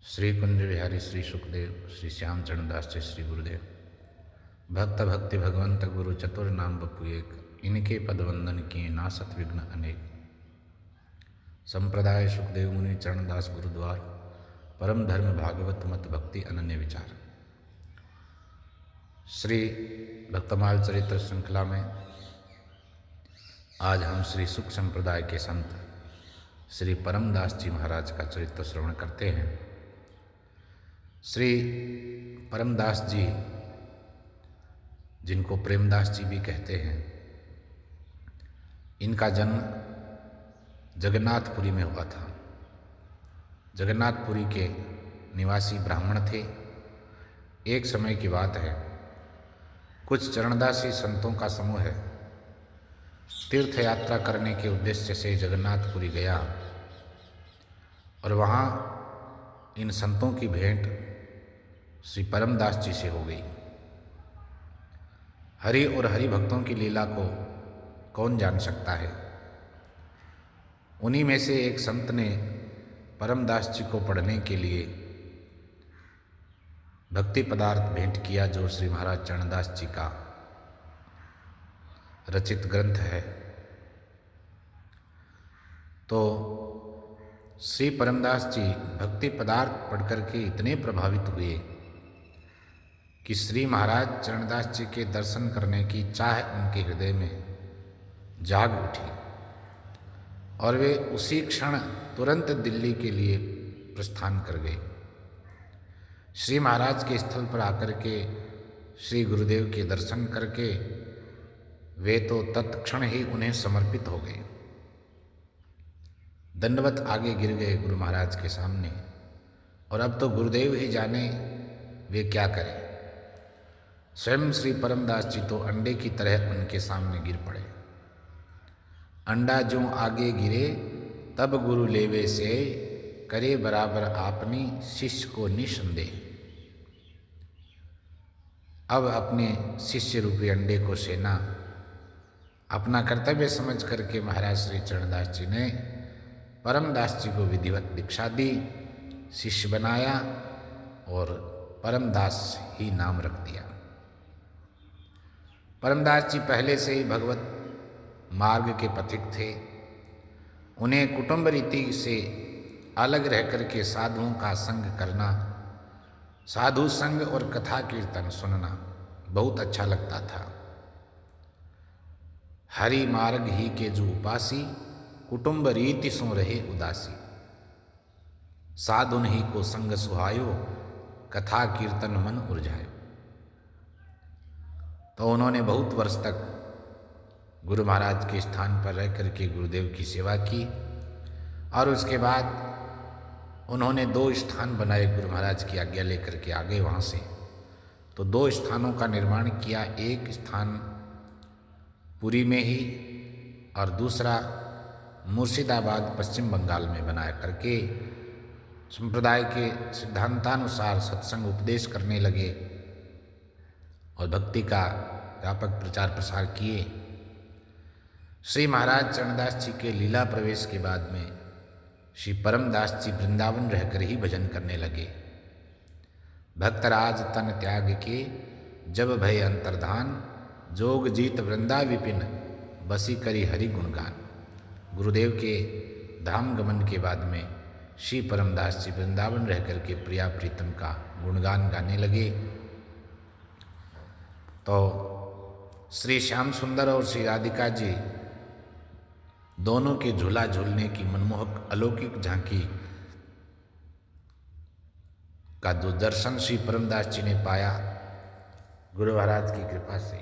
श्री कुंज विहारी श्री सुखदेव श्री श्याम चरणदास जी श्री गुरुदेव। भक्त भक्ति भगवंत गुरु चतुर नाम बपु एक, इनके पद वंदन किए नासत विघ्न अनेक। संप्रदाय सुखदेव मुनि चरणदास गुरुद्वार, परम धर्म भागवत मत भक्ति अनन्य विचार। श्री भक्तमाल चरित्र श्रृंखला में आज हम श्री सुख संप्रदाय के संत श्री परमदास जी महाराज का चरित्र श्रवण करते हैं। श्री परमदास जी, जिनको प्रेमदास जी भी कहते हैं, इनका जन्म जगन्नाथपुरी में हुआ था। जगन्नाथपुरी के निवासी ब्राह्मण थे। एक समय की बात है, कुछ चरणदासी संतों का समूह है तीर्थ यात्रा करने के उद्देश्य से जगन्नाथपुरी गया और वहाँ इन संतों की भेंट श्री परमदास जी से हो गई। हरि और हरि भक्तों की लीला को कौन जान सकता है। उन्हीं में से एक संत ने परमदास जी को पढ़ने के लिए भक्ति पदार्थ भेंट किया, जो श्री महाराज चरणदास जी का रचित ग्रंथ है। तो श्री परमदास जी भक्ति पदार्थ पढ़कर के इतने प्रभावित हुए कि श्री महाराज चरणदास जी के दर्शन करने की चाह उनके हृदय में जाग उठी और वे उसी क्षण तुरंत दिल्ली के लिए प्रस्थान कर गए। श्री महाराज के स्थल पर आकर के श्री गुरुदेव के दर्शन करके वे तो तत्क्षण ही उन्हें समर्पित हो गए। दंडवत आगे गिर गए गुरु महाराज के सामने, और अब तो गुरुदेव ही जाने वे क्या करें। स्वयं श्री परमदास जी तो अंडे की तरह उनके सामने गिर पड़े। अंडा जो आगे गिरे तब गुरु लेवे से, करे बराबर आपनी शिष्य को निसंदेह। अब अपने शिष्य रूपी अंडे को सेना अपना कर्तव्य समझ करके महाराज श्री चरणदास जी ने परमदास जी को विधिवत दीक्षा दी, शिष्य बनाया और परमदास ही नाम रख दिया। परमदास जी पहले से ही भगवत मार्ग के पथिक थे। उन्हें कुटुंब रीति से अलग रह कर के साधुओं का संग करना, साधु संग और कथा कीर्तन सुनना बहुत अच्छा लगता था। हरि मार्ग ही के जो उपासी, कुटुंब रीति सो रहे उदासी। साधुन ही को संग सुहायो, कथा कीर्तन मन उर्जायो। तो उन्होंने बहुत वर्ष तक गुरु महाराज के स्थान पर रह करके गुरुदेव की सेवा की, और उसके बाद उन्होंने 2 स्थान बनाए। गुरु महाराज की आज्ञा लेकर के आगे वहाँ से तो 2 स्थानों का निर्माण किया। एक स्थान पुरी में ही और दूसरा मुर्शिदाबाद पश्चिम बंगाल में बनाया करके संप्रदाय के सिद्धांतानुसार सत्संग उपदेश करने लगे और भक्ति का व्यापक प्रचार प्रसार किए। श्री महाराज चरणदास जी के लीला प्रवेश के बाद में श्री परमदास जी वृंदावन रहकर ही भजन करने लगे। भक्तराज तन त्याग के जब भय अंतर्धान, जोग जीत वृंदा विपिन बसी करी हरि गुणगान। गुरुदेव के धाम गमन के बाद में श्री परमदास जी वृंदावन रह करके प्रिया प्रीतम का गुणगान गाने लगे। तो श्री श्याम सुंदर और श्री राधिका जी दोनों के झूला झूलने की मनमोहक अलौकिक झांकी का जो दर्शन श्री परमदास जी ने पाया गुरु महाराज की कृपा से,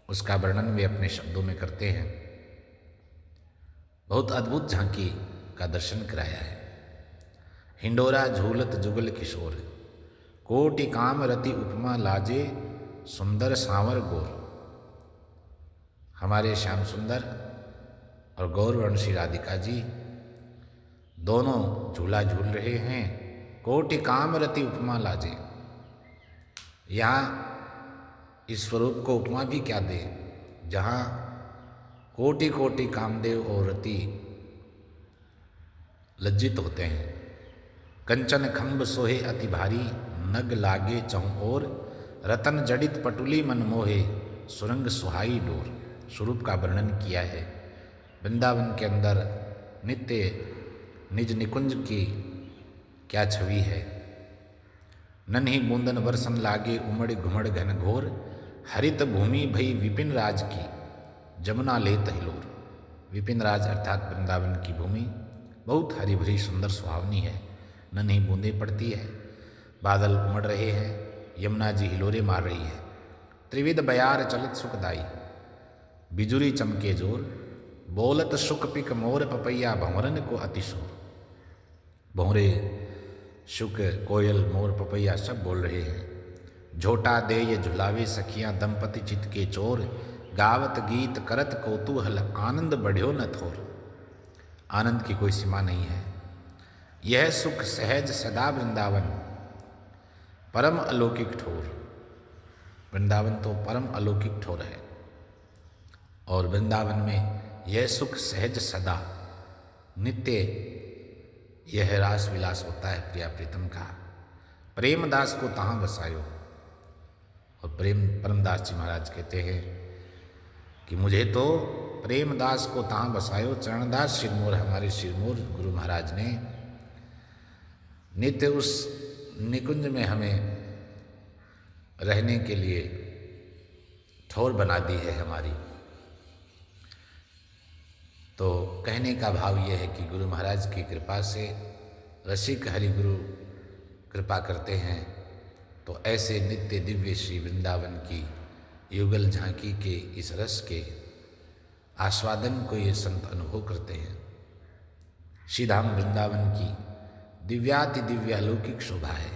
उसका वर्णन वे अपने शब्दों में करते हैं। बहुत अद्भुत झांकी का दर्शन कराया है। हिंडोरा झूलत जुगल किशोर, कोटि काम रति उपमा लाजे, सुंदर सांवर गौर। हमारे श्याम सुंदर और गौरवर्ण श्री राधिका जी दोनों झूला झूल रहे हैं। कोटि काम रति उपमा लाजे, यहाँ इस स्वरूप को उपमा भी क्या दे, जहाँ कोटि कोटि कामदेव और रति लज्जित होते हैं, कंचन खम्भ सोहे अति भारी, नग लागे चहुँ ओर, रतन जडित पटुली मन मोहे, सुरंग सुहाई डोर। स्वरूप का वर्णन किया है। वृंदावन के अंदर नित्य निज निकुंज की क्या छवि है। नन्ही बूंदन बरसन लागे, उमड़ घुमड़ घन घोर, हरित भूमि भई विपिन राज की, जमुना लेत हिलोर। विपिन राज अर्थात वृंदावन की भूमि बहुत हरी भरी सुंदर सुहावनी है। नन्ही बूंदें पड़ती है, बादल उमड़ रहे हैं, यमुना जी हिलोरे मार रही है। त्रिविध बयार चलत सुखदाई, बिजुरी चमके जोर, बोलत शुक पिक मोर पपैया, भंवरन को अतिशोर। भंवरे, शुक, कोयल, मोर, पपैया सब बोल रहे हैं। झोटा दे ये झुलावे सखियां, दंपति चित के चोर, गावत गीत करत कौतूहल, आनंद बढ़्यो न थोर। आनंद की कोई सीमा नहीं है। यह सुख सहज सदा वृंदावन, परम अलौकिक ठोर। वृंदावन तो परम अलौकिक ठोर है और वृंदावन में यह सुख सहज सदा नित्य यह रास विलास होता है प्रिया प्रीतम का। प्रेमदास को तहाँ बसायो। और परमदास जी महाराज कहते हैं कि मुझे तो प्रेमदास को तहाँ बसायो। चरणदास सिरमौर, हमारे सिरमौर गुरु महाराज ने नित्य उस निकुंज में हमें रहने के लिए ठोर बना दी है हमारी। तो कहने का भाव यह है कि गुरु महाराज की कृपा से रसिक हरिगुरु कृपा करते हैं तो ऐसे नित्य दिव्य श्री वृंदावन की युगल झांकी के इस रस के आस्वादन को ये संत अनुभव करते हैं। श्रीधाम वृंदावन की दिव्याति दिव्य अलौकिक शोभा है।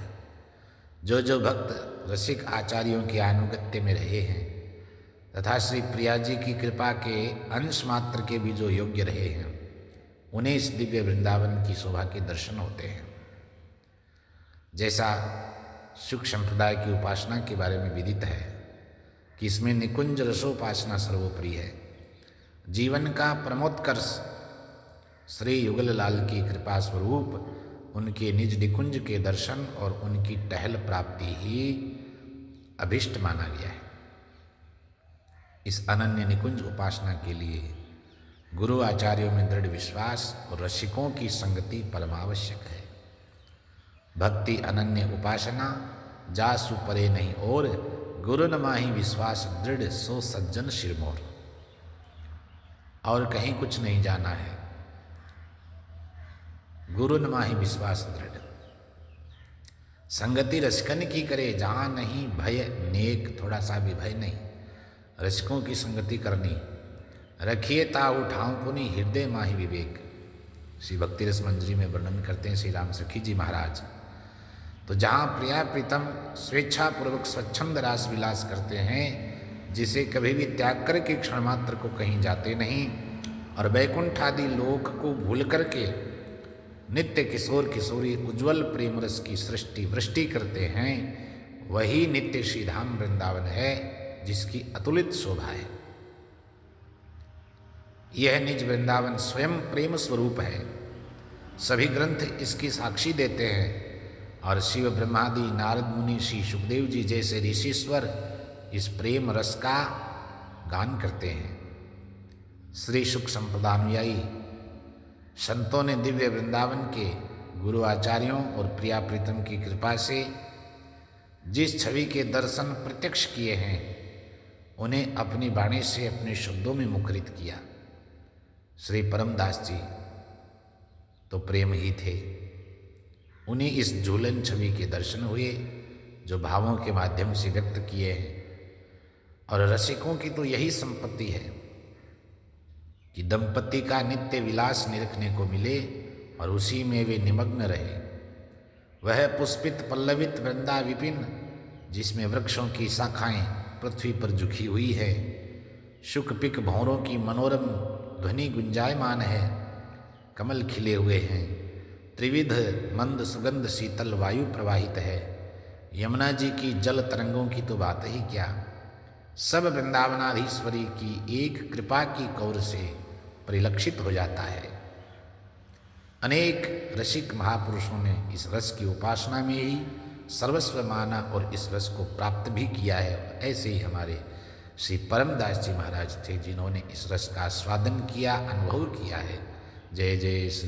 जो जो भक्त रसिक आचार्यों के अनुगत्य में रहे हैं तथा श्री प्रिया जी की कृपा के अंश मात्र के भी जो योग्य रहे हैं, उन्हें इस दिव्य वृंदावन की शोभा के दर्शन होते हैं। जैसा शुक संप्रदाय की उपासना के बारे में विदित है कि इसमें निकुंज रसोपासना सर्वोपरि है। जीवन का प्रमोत्कर्ष श्री युगल लाल की कृपा स्वरूप उनके निज निकुंज के दर्शन और उनकी टहल प्राप्ति ही अभिष्ट माना गया है। इस अनन्य निकुंज उपासना के लिए गुरु आचार्यों में दृढ़ विश्वास और रसिकों की संगति परमावश्यक है। भक्ति अनन्य उपासना जासु परे नहीं और, गुरु न माही विश्वास दृढ़ सो सज्जन शिरमोर। और कहीं कुछ नहीं जाना है, गुरु न माही विश्वास दृढ़। संगति रसिकन की करे, जहाँ नहीं भय नेक, थोड़ा सा भी भय नहीं, रसिकों की संगति करनी। रखिए ता उठाऊं पुनि, हृदय माही विवेक। श्री भक्ति रस मंजरी में वर्णन करते हैं श्री राम सखी जी महाराज। तो जहाँ प्रिया प्रीतम स्वेच्छा पूर्वक स्वच्छंद रास विलास करते हैं, जिसे कभी भी त्याग करके क्षण मात्र को कहीं जाते नहीं और वैकुंठ आदि लोक को भूल करके नित्य किशोर किशोरी उज्ज्वल प्रेम रस की सृष्टि वृष्टि करते हैं, वही नित्य श्रीधाम वृंदावन है जिसकी अतुलित शोभा है। यह निज वृंदावन स्वयं प्रेम स्वरूप है। सभी ग्रंथ इसकी साक्षी देते हैं और शिव ब्रह्मादि नारद मुनि श्री सुखदेव जी जैसे ऋषिश्वर इस प्रेम रस का गान करते हैं। श्री शुक संप्रदानुयायी संतों ने दिव्य वृंदावन के गुरु आचार्यों और प्रिया प्रीतम की कृपा से जिस छवि के दर्शन प्रत्यक्ष किए हैं, उन्हें अपनी वाणी से अपने शब्दों में मुखरित किया। श्री परमदास जी तो प्रेम ही थे। उन्हें इस झूलन छवि के दर्शन हुए जो भावों के माध्यम से व्यक्त किए हैं। और रसिकों की तो यही संपत्ति है कि दंपति का नित्य विलास निरखने को मिले और उसी में वे निमग्न रहे। वह पुष्पित पल्लवित वृंदा विपिन, जिसमें वृक्षों की शाखाएं पृथ्वी पर झुकी हुई है, शुक पिक भौरों की मनोरम ध्वनि गुंजायमान है, कमल खिले हुए हैं, त्रिविध मंद सुगंध शीतल वायु प्रवाहित है, यमुना जी की जल तरंगों की तो बात ही क्या, सब वृंदावनाधीश्वरी की एक कृपा की कौर से परिलक्षित हो जाता है। अनेक रसिक महापुरुषों ने इस रस की उपासना में ही सर्वस्व माना और इस रस को प्राप्त भी किया है। ऐसे ही हमारे श्री परमदास जी महाराज थे, जिन्होंने इस रस का आस्वादन किया, अनुभव किया है। जय जय श्री